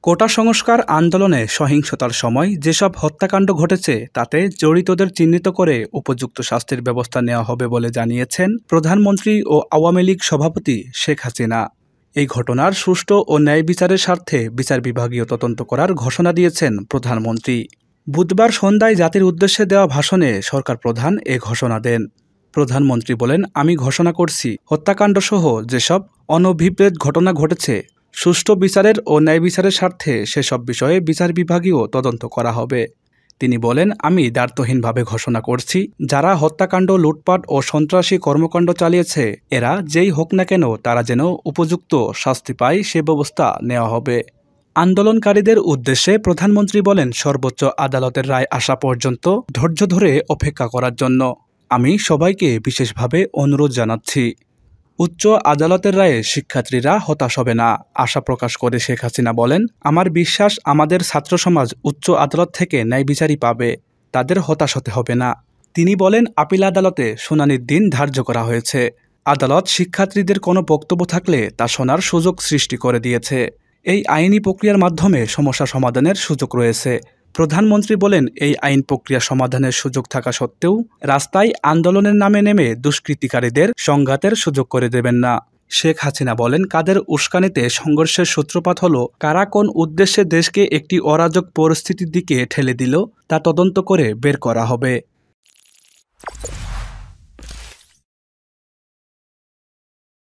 কোটা সংস্কার আন্দোলনে সহিংসতার সময় যেসব হত্যাকাণ্ড ঘটেছে তাতে জড়িতদের চিহ্নিত করে উপযুক্ত শাস্তির ব্যবস্থা নেওয়া হবে বলে জানিয়েছেন প্রধানমন্ত্রী ও আওয়ামী লীগ সভাপতি শেখ হাসিনা। এই ঘটনার সুষ্ঠু ও ন্যায় বিচারের স্বার্থে বিচার বিভাগীয় তদন্ত করার ঘোষণা দিয়েছেন প্রধানমন্ত্রী। বুধবার সন্ধ্যায় জাতির উদ্দেশ্যে দেওয়া ভাষণে সরকার প্রধান এ ঘোষণা দেন। প্রধানমন্ত্রী বলেন, আমি ঘোষণা করছি হত্যাকাণ্ডসহ যেসব অনভিপ্রেত ঘটনা ঘটেছে সুষ্ঠু বিচারের ও ন্যায় বিচারের স্বার্থে সেসব বিষয়ে বিচার বিভাগীয় তদন্ত করা হবে। তিনি বলেন, আমি দ্ব্যর্থহীনভাবে ঘোষণা করছি, যারা হত্যাকাণ্ড, লুটপাট ও সন্ত্রাসী কর্মকাণ্ড চালিয়েছে এরা যেই হোক না কেন তারা যেন উপযুক্ত শাস্তি পায় সে ব্যবস্থা নেওয়া হবে। আন্দোলনকারীদের উদ্দেশ্যে প্রধানমন্ত্রী বলেন, সর্বোচ্চ আদালতের রায় আসা পর্যন্ত ধৈর্য ধরে অপেক্ষা করার জন্য আমি সবাইকে বিশেষভাবে অনুরোধ জানাচ্ছি। উচ্চ আদালতের রায়ে শিক্ষার্থীরা হতাশ হবে না, আশা প্রকাশ করে শেখ হাসিনা বলেন, আমার বিশ্বাস আমাদের ছাত্র সমাজ উচ্চ আদালত থেকে ন্যায় বিচারই পাবে, তাদের হতাশ হতে হবে না। তিনি বলেন, আপিল আদালতে শুনানির দিন ধার্য করা হয়েছে। আদালত শিক্ষার্থীদের কোনো বক্তব্য থাকলে তা শোনার সুযোগ সৃষ্টি করে দিয়েছে। এই আইনি প্রক্রিয়ার মাধ্যমে সমস্যা সমাধানের সুযোগ রয়েছে। প্রধানমন্ত্রী বলেন, এই আইন প্রক্রিয়া সমাধানের সুযোগ থাকা সত্ত্বেও রাস্তায় আন্দোলনের নামে নেমে দুষ্কৃতিকারীদের সংঘাতের সুযোগ করে দেবেন না। শেখ হাসিনা বলেন, কাদের উস্কানিতে সংঘর্ষের সূত্রপাত হলো, কারা কোন উদ্দেশ্যে দেশকে একটি অরাজক পরিস্থিতির দিকে ঠেলে দিল তা তদন্ত করে বের করা হবে।